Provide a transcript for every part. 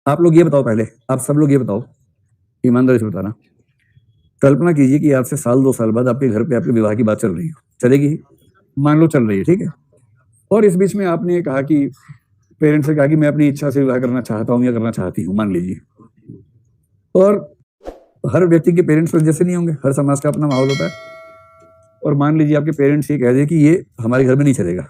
आप लोग ये बताओ, पहले आप सब लोग ये बताओ, ईमानदारी से बताना। कल्पना कीजिए कि आज से साल 2 साल बाद आपके घर पे आपके विवाह की बात चल रही हो, चलेगी? मान लो चल रही है, ठीक है? और इस बीच में आपने कहा कि पेरेंट्स से कहा कि मैं अपनी इच्छा से विवाह करना चाहता हूँ या करना चाहती हूँ, मान लीजिए। और हर व्यक्ति के पेरेंट्स तो जैसे नहीं होंगे, हर समाज का अपना माहौल होता है। और मान लीजिए आपके पेरेंट्स ये कह दें कि ये हमारे घर में नहीं चलेगा।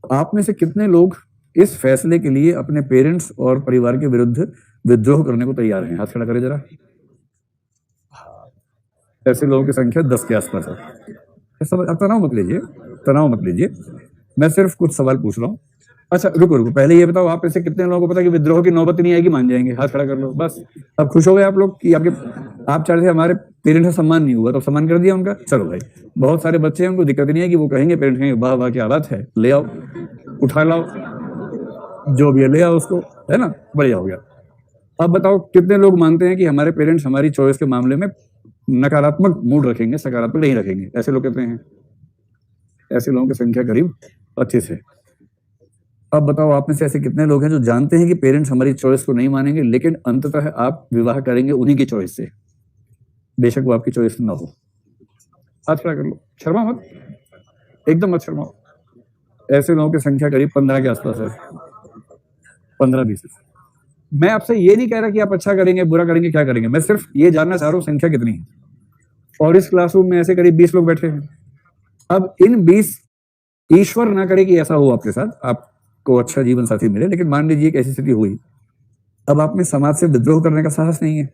आप में से कितने लोग इस फैसले के लिए अपने पेरेंट्स और परिवार के विरुद्ध विद्रोह करने को तैयार हैं? हाथ खड़ा करें जरा। ऐसे लोगों की संख्या 10 के आसपास है। अब तनाव मत लीजिए, तनाव मत लीजिए, मैं सिर्फ कुछ सवाल पूछ रहा हूँ। अच्छा रुको रुको, पहले ये बताओ, आप में से कितने लोगों को पता है कि विद्रोह की नौबत नहीं आएगी, मान जाएंगे? हाथ खड़ा कर लो बस। अब खुश हो गए आप लोग कि आप चाह रहे थे हमारे पेरेंट्स का सम्मान नहीं हुआ, तो सम्मान कर दिया उनका। चलो भाई, बहुत सारे बच्चे हैं, उनको दिक्कत नहीं है कि वो कहेंगे, पेरेंट्स कहेंगे वाह वाह क्या बात है, ले आओ, उठा लाओ, जो भी है ले आओ उसको, है ना? बढ़िया हो गया। अब बताओ कितने लोग मानते हैं कि हमारे पेरेंट्स हमारी चॉइस के मामले में नकारात्मक मूड रखेंगे, सकारात्मक नहीं रखेंगे? ऐसे लोग कहते हैं। ऐसे लोगों की संख्या करीब 25 है। अब बताओ आप में से ऐसे कितने लोग हैं जो जानते हैं कि पेरेंट्स हमारी चॉइस को नहीं मानेंगे, लेकिन अंततः आप विवाह करेंगे उन्हीं की चॉइस से, बेशक वो आपकी चॉइस ना हो? हाथ खड़ा कर लो, शर्मा मत, एकदम मत शर्माओ। ऐसे लोगों की संख्या करीब 15 के आसपास है, 15-20। मैं आपसे ये नहीं कह रहा कि आप अच्छा करेंगे बुरा करेंगे क्या करेंगे, मैं सिर्फ ये जानना चाह रहा हूँ संख्या कितनी है। और इस क्लासरूम में ऐसे करीब 20 लोग बैठे हैं। अब इन 20, ईश्वर ना करे कि ऐसा हो आपके साथ, आपको अच्छा जीवन साथी मिले, लेकिन मान लीजिए एक ऐसी स्थिति हुई, अब आप में समाज से विद्रोह करने का साहस नहीं है,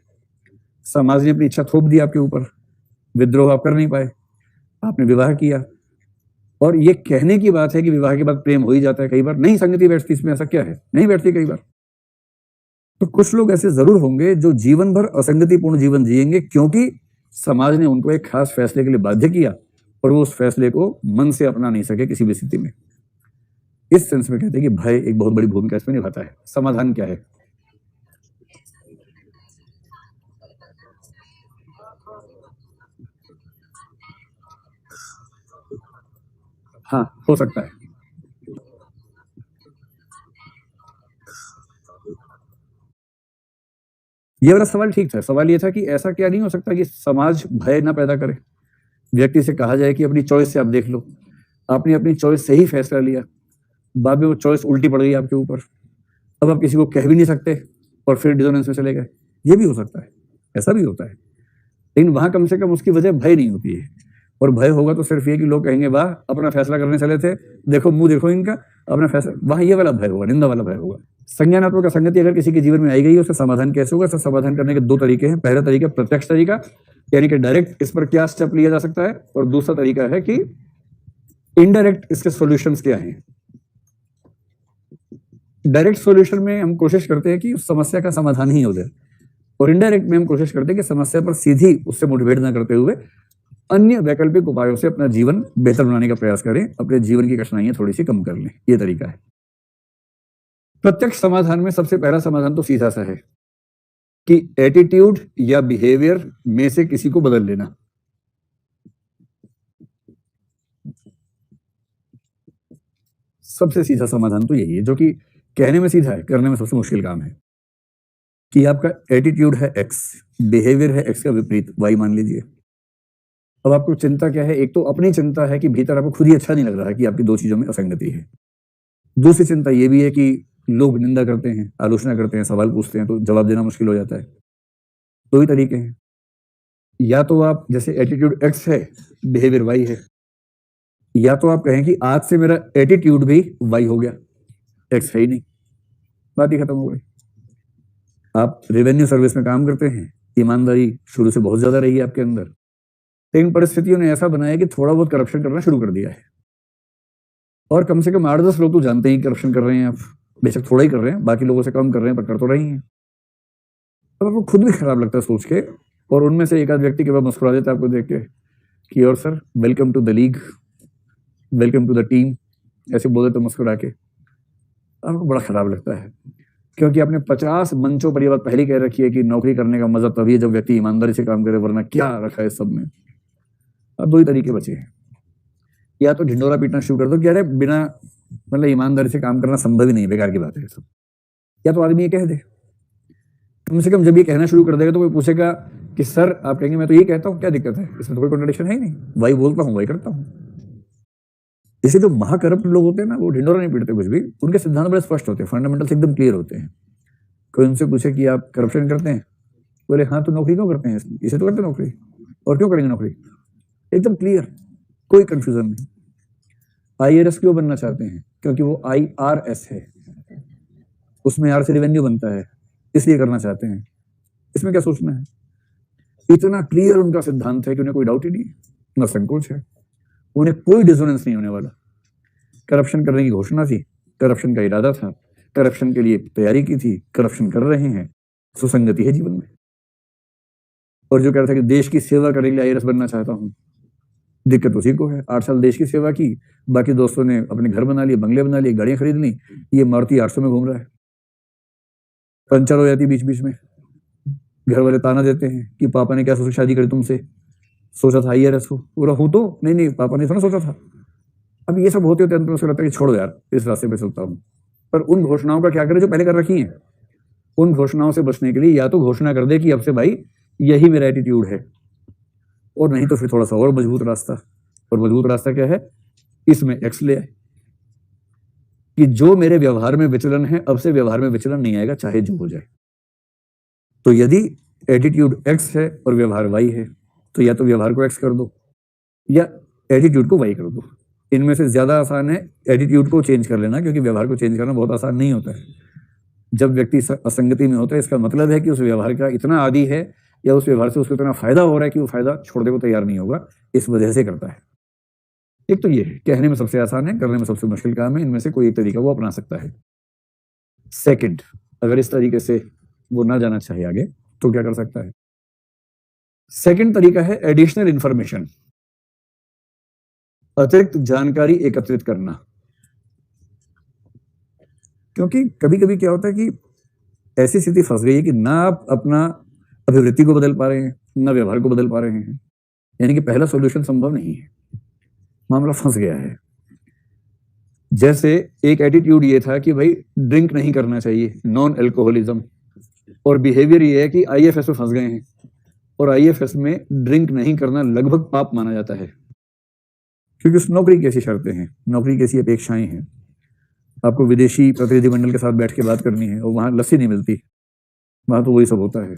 समाज ने अपनी इच्छा थोप दी आपके ऊपर, विद्रोह आप कर नहीं पाए, आपने विवाह किया। और ये कहने की बात है कि विवाह के बाद प्रेम हो ही जाता है, कई बार नहीं संगति बैठती इसमें, ऐसा क्या है, नहीं बैठती कई बार। तो कुछ लोग ऐसे जरूर होंगे जो जीवन भर असंगतिपूर्ण जीवन जिएंगे, क्योंकि समाज ने उनको एक खास फैसले के लिए बाध्य किया और वो उस फैसले को मन से अपना नहीं सके किसी भी स्थिति में। इस सेंस में कहते हैं कि भय एक बहुत बड़ी भूमिका इसमें निभाता है। समाधान क्या है? हाँ, हो सकता है। ये वाला सवाल ठीक था। सवाल ये था कि ऐसा क्या नहीं हो सकता कि समाज भय ना पैदा करे? व्यक्ति से कहा जाए कि अपनी चॉइस से आप देख लो, आपने अपनी चॉइस से ही फैसला लिया, बाद में वो चॉइस उल्टी पड़ गई आपके ऊपर, अब आप किसी को कह भी नहीं सकते और फिर डिसोनेंस में चले गए। ये भी हो सकता है, ऐसा भी होता है। लेकिन वहां कम से कम उसकी वजह भय नहीं होती है। और भय होगा तो सिर्फ ये कि लोग कहेंगे वाह अपना फैसला करने चले थे, देखो मुंह देखो इनका, अपना फैसला, वहां ये वाला भय होगा, निंदा वाला भय होगा। संज्ञानात्मक असंगति अगर किसी के जीवन में आई गई है, उसका समाधान कैसे होगा? इसका समाधान करने के 2 तरीके हैं। पहला तरीका प्रत्यक्ष तरीका, यानी कि डायरेक्ट इस पर क्या स्टेप लिया जा सकता है, और दूसरा तरीका है कि इनडायरेक्ट इसके सॉल्यूशंस क्या हैं। डायरेक्ट सॉल्यूशन में हम कोशिश करते हैं कि उस समस्या का समाधान ही हो जाए, और इनडायरेक्ट में हम कोशिश करते हैं कि समस्या पर सीधी उससे मोटिवेट ना करते हुए अन्य वैकल्पिक उपायों से अपना जीवन बेहतर बनाने का प्रयास करें, अपने जीवन की कठिनाइयां थोड़ी सी कम कर लें। ये तरीका है। प्रत्यक्ष समाधान में सबसे पहला समाधान तो सीधा सा है कि एटीट्यूड या बिहेवियर में से किसी को बदल लेना। सबसे सीधा समाधान तो यही है, जो कि कहने में सीधा है, करने में सबसे मुश्किल काम है। कि आपका एटीट्यूड है एक्स, बिहेवियर है एक्स का विपरीत, वाई मान लीजिए। अब आपको चिंता क्या है? एक तो अपनी चिंता है कि भीतर आपको खुद ही अच्छा नहीं लग रहा है कि आपकी 2 चीजों में असंगति है। दूसरी चिंता ये भी है कि लोग निंदा करते हैं, आलोचना करते हैं, सवाल पूछते हैं, तो जवाब देना मुश्किल हो जाता है। 2 ही तरीके हैं, या तो आप जैसे एटीट्यूड एक्स है, बिहेवियर वाई है, या तो आप कहें कि आज से मेरा एटीट्यूड भी वाई हो गया, एक्स है ही नहीं, बात ही खत्म हो गई। आप रेवेन्यू सर्विस में काम करते हैं, ईमानदारी शुरू से बहुत ज्यादा रही है आपके अंदर, लेकिन परिस्थितियों ने ऐसा बनाया कि थोड़ा बहुत करप्शन करना शुरू कर दिया है। और कम से कम 8-10 लोग तो जानते ही करप्शन कर रहे हैं आप, बेशक थोड़ा ही कर रहे हैं, बाकी लोगों से कम कर रहे हैं, पर कर तो रही हैं। अब आपको खुद भी खराब लगता है सोच के, और उनमें से एक आध व्यक्ति के बाद मुस्कुरा देता है आपको देख के कि और sir welcome to the league, welcome to the team, ऐसे बोले तो मुस्कुरा के, आपको बड़ा खराब लगता है। क्योंकि आपने 50 मंचों पर ये बात पहले कह रखी है कि नौकरी करने का मजा तभी है जब व्यक्ति ईमानदारी से काम करे, वरना क्या रखा है इस सब में। अब 2 ही तरीके बचे हैं, या तो ढिंडोरा पीटना शुरू कर दो कि अरे बिना मतलब ईमानदारी से काम करना संभव ही नहीं, बेकार की बात है ये सब। या तो आदमी ये कह दे, कम से कम जब ये कहना शुरू कर देगा तो कोई पूछेगा कि सर आप कहेंगे मैं तो ये कहता हूँ, क्या दिक्कत है, इसमें तो कोई कॉन्ट्रडिक्शन है ही नहीं, वही बोलता हूँ वही करता हूँ। इसे जो महाकरप्ट लोग होते हैं ना, वो ढिंडोरा नहीं पीटते कुछ भी, उनके सिद्धांत बड़े स्पष्ट होते हैं, फंडामेंटल्स एकदम क्लियर होते हैं। कोई उनसे पूछे कि आप करप्शन करते हैं, बोले हाँ तो नौकरी क्यों करते हैं, इसे तो करते नौकरी, और क्यों करेंगे नौकरी, एकदम क्लियर, कोई कंफ्यूजन नहीं। IRS क्यों बनना चाहते हैं, क्योंकि वो IRS है, उसमें आर से रेवेन्यू बनता है, इसलिए करना चाहते हैं, इसमें क्या सोचना है। इतना क्लियर उनका सिद्धांत है कि उन्हें कोई डाउट ही नहीं है, ना संकोच है, उन्हें कोई डिसोनेंस नहीं होने वाला। करप्शन करने की घोषणा थी, करप्शन का इरादा था, करप्शन के लिए तैयारी की थी, करप्शन कर रहे हैं, सुसंगति है जीवन में। और जो कह रहा था कि देश की सेवा करने के लिए IRS बनना चाहता हूं, दिक्कत उसी को है। 8 साल देश की सेवा की, बाकी दोस्तों ने अपने घर बना लिए, बंगले बना लिए, गाड़ियां खरीद ली, ये मारुति 800 में घूम रहा है, पंचर हो जाती बीच बीच में, घर वाले ताना देते हैं कि पापा ने क्या सोचा शादी करी तुमसे, सोचा था IRS हो, पूरा हूं तो नहीं पापा ने थोड़ा सोचा था। अब ये सब होते होते अंत में उसको लगता है कि छोड़ो यार, इस रास्ते पे चलता हूं। पर उन घोषणाओं का क्या करे जो पहले कर रखी हैं, उन घोषणाओं से बचने के लिए या तो घोषणा कर दे कि अब से भाई यही मेरा एटीट्यूड है, और नहीं तो फिर थोड़ा सा और मजबूत रास्ता। और मजबूत रास्ता क्या है, इसमें एक्स ले आए कि जो मेरे व्यवहार में विचलन है, अब से व्यवहार में विचलन नहीं आएगा, चाहे जो हो जाए। तो यदि एटीट्यूड एक्स है और व्यवहार वाई है, तो या तो व्यवहार को एक्स कर दो या एटीट्यूड को वाई कर दो। इनमें से ज्यादा आसान है एटीट्यूड को चेंज कर लेना, क्योंकि व्यवहार को चेंज करना बहुत आसान नहीं होता है। जब व्यक्ति असंगति में होता है, इसका मतलब है कि उस व्यवहार का इतना आदी है या उस व्यवहार से उसको इतना फायदा हो रहा है कि वो फायदा छोड़ने को तैयार नहीं होगा, इस वजह से करता है। एक तो ये है, कहने में सबसे आसान है, करने में सबसे मुश्किल काम है, इनमें से कोई एक तरीका वो अपना सकता है। सेकंड, अगर इस तरीके से वो ना जाना चाहे आगे, तो क्या कर सकता है। सेकंड तरीका है एडिशनल इंफॉर्मेशन, अतिरिक्त जानकारी एकत्रित करना। क्योंकि कभी कभी क्या होता है कि ऐसी स्थिति फंस गई है कि ना आप अपना अभिवृत्ति को बदल पा रहे हैं, ना व्यवहार को बदल पा रहे हैं, यानी कि पहला सॉल्यूशन संभव नहीं है, मामला फंस गया है। जैसे एक एटीट्यूड ये था कि भाई ड्रिंक नहीं करना चाहिए, नॉन अल्कोहलिज्म, और बिहेवियर ये है कि IFS में फंस गए हैं, और IFS में ड्रिंक नहीं करना लगभग पाप माना जाता है, क्योंकि उस नौकरी की ऐसी शर्तें हैं, नौकरी की ऐसी अपेक्षाएं हैं। आपको विदेशी प्रतिनिधिमंडल के साथ बैठ के बात करनी है, और वहां लस्सी नहीं मिलती, वहां तो वही सब होता है,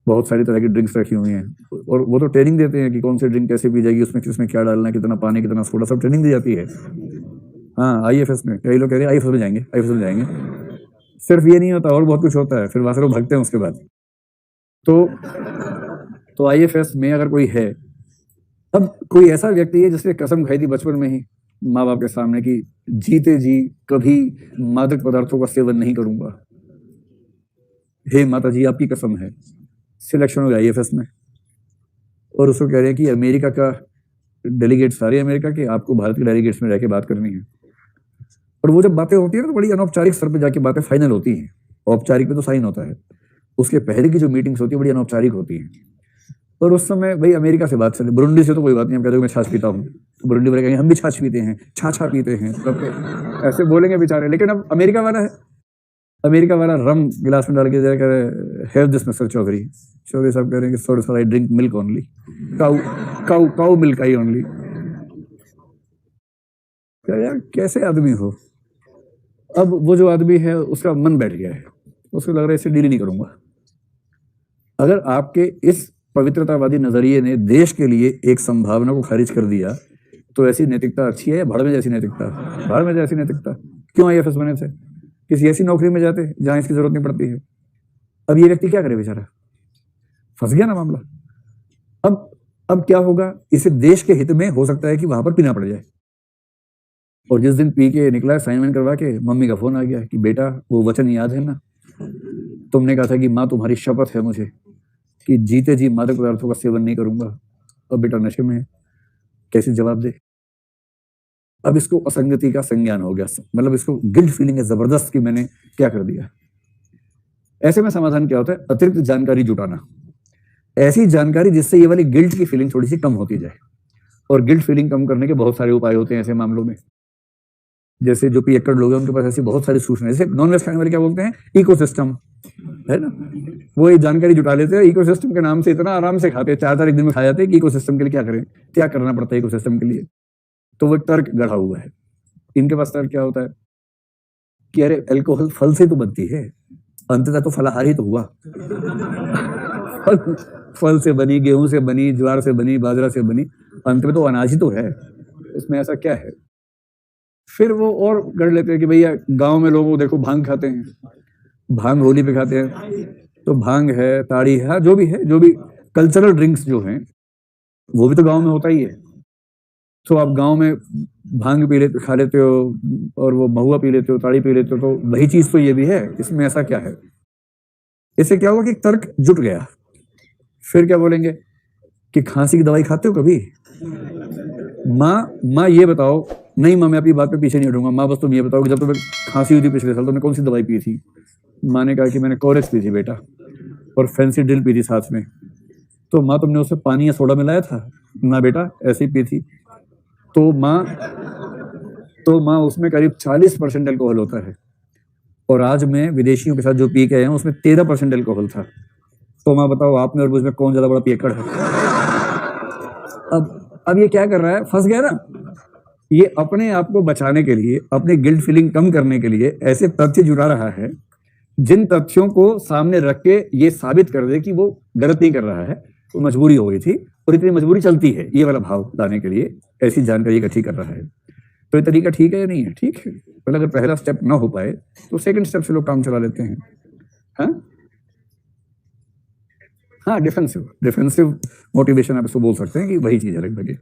बहुत सारी तरह की ड्रिंक्स रखी हुई हैं, और वो तो ट्रेनिंग देते हैं कि कौन सी ड्रिंक कैसे पी जाएगी, उसमें किसमें क्या डालना है, कितना पानी, कितना सोडा, सब ट्रेनिंग दी जाती है। हाँ, IFS में कई लोग कह रहे हैं IFS में जाएंगे, IFS में जाएंगे। सिर्फ ये नहीं होता, और बहुत कुछ होता है, फिर वहां से लोग भागते हैं उसके बाद। तो IFS में अगर कोई है, अब कोई ऐसा व्यक्ति है जिसने कसम खाई थी बचपन में ही माँ बाप के सामने कि जीते जी कभी मादक पदार्थों का सेवन नहीं करूंगा, हे माता जी आपकी कसम है, सिलेक्शन हो गया IFS में, और उसको कह रहे हैं कि अमेरिका का डेलीगेट सारे अमेरिका के, आपको भारत के डेलीगेट्स में रह के बात करनी है। और वो जब बातें होती है ना, तो बड़ी अनौपचारिक स्तर पे जाके बातें फाइनल होती हैं, औपचारिक पे तो साइन होता है, उसके पहले की जो मीटिंग्स होती है बड़ी अनौपचारिक होती हैं। और उस समय भाई अमेरिका से बात चले, बुरुंडी से तो कोई बात नहीं, हम कहते हैं मैं छाछ पीता हूँ, तो बुरुंडी वाले कहेंगे हम भी छाछ पीते हैं, छाछा पीते हैं, तब ऐसे बोलेंगे बेचारे। लेकिन अब अमेरिका वाला है, अमेरिका वाला रम गिलास में डाल के जरा कह have this mister Chaudhary, Chaudhary साहब कह रहे हैं कि sorry sir I drink milk only, cow milk I only. यार कैसे आदमी हो। अब वो जो आदमी है उसका मन बैठ गया है, उसको लग रहा है इससे डील नहीं करूंगा। अगर आपके इस पवित्रतावादी नजरिए ने देश के लिए एक संभावना को खारिज कर दिया, तो ऐसी नैतिकता अच्छी है या भाड़ में जैसी नैतिकता? भाड़ में जैसी नैतिकता। क्यों IFS बने थे? किसी ऐसी नौकरी में जाते जहां इसकी जरूरत नहीं पड़ती है। अब ये व्यक्ति क्या करे बेचारा, फंस गया ना मामला। अब क्या होगा, इसे देश के हित में हो सकता है कि वहां पर पीना पड़ जाए। और जिस दिन पी के निकला, साइन करवा के, मम्मी का फोन आ गया कि बेटा वो वचन याद है ना, तुमने कहा था कि माँ तुम्हारी शपथ है मुझे कि जीते जी मादक पदार्थों का सेवन नहीं करूंगा, अब बेटा नशे में है, कैसे जवाब दे। अब इसको असंगति का संज्ञान हो गया, मतलब इसको गिल्ट फीलिंग है जबरदस्त कि मैंने क्या कर दिया। ऐसे में समाधान क्या होता है, अतिरिक्त जानकारी जुटाना, ऐसी जानकारी जिससे ये वाली गिल्ट की फीलिंग थोड़ी सी कम होती जाए। और गिल्ट फीलिंग कम करने के बहुत सारे उपाय होते हैं ऐसे मामलों में। जैसे जो पियक्कड़ लोग हैं उनके पास ऐसी बहुत सारी सूचना, जैसे नॉनवेज खाने वाले क्या बोलते हैं, इकोसिस्टम है ना, वो ये जानकारी जुटा लेते हैं, इकोसिस्टम के नाम से इतना आराम से खाते हैं, 4 एक दिन में खा जाते हैं कि इकोसिस्टम के लिए क्या करें, क्या करना पड़ता है इकोसिस्टम के लिए। तो वो एक तर्क गढ़ा हुआ है। इनके पास तर्क क्या होता है कि अरे अल्कोहल फल से तो बनती है, अंततः तो फलाहार ही तो हुआ। फल से बनी, गेहूं से बनी, ज्वार से बनी, बाजरा से बनी, अंत में तो अनाज ही तो है, इसमें ऐसा क्या है। फिर वो और गढ़ लेते हैं कि भैया गांव में लोग देखो भांग खाते हैं, भांग होली पे खाते हैं, तो भांग है, ताड़ी है, जो भी है, जो भी कल्चरल ड्रिंक्स जो हैं वो भी तो गांव में होता ही है। तो आप गांव में भांग पी लेते, खा लेते हो, और वो महुआ पी लेते हो, ताड़ी पी लेते हो, तो वही चीज तो ये भी है, इसमें ऐसा क्या है। इससे क्या होगा कि तर्क जुट गया। फिर क्या बोलेंगे कि खांसी की दवाई खाते हो कभी? माँ ये बताओ, नहीं माँ मैं आपकी बात पे पीछे नहीं हटूंगा, माँ बस तुम ये बताओ कि जब तुम्हें खांसी हुई थी पिछले साल, तुमने कौन सी दवाई पी थी? माँ ने कहा कि मैंने कोरेक्स पी थी बेटा, और फेंसिडिल पी थी साथ में। तो माँ तुमने उसमें पानी या सोडा मिलाया था? ना बेटा, ऐसे ही पी थी। तो माँ उसमें करीब 40% अल्कोहल होता है, और आज मैं विदेशियों के साथ जो पी के आया हूँ उसमें 13% अल्कोहल था। तो माँ बताओ आप में और मुझ में कौन ज्यादा बड़ा पियक्कड़ है? अब ये क्या कर रहा है, फंस गया ना। ये अपने आप को बचाने के लिए, अपनी गिल्ट फीलिंग कम करने के लिए ऐसे तथ्य जुटा रहा है जिन तथ्यों को सामने रख के ये साबित कर दे कि वो गलत नहीं कर रहा है, वो मजबूरी हो गई थी और इतनी मजबूरी चलती है, ये वाला भाव लाने के लिए ऐसी जानकारी इकट्ठी कर रहा है। तो ये तरीका ठीक है या नहीं है? ठीक है। पहले अगर पहला स्टेप ना हो पाए तो सेकंड स्टेप से लोग काम चला लेते हैं। हाँ, डिफेंसिव मोटिवेशन आप इसको बोल सकते हैं कि वही चीज है लगभग।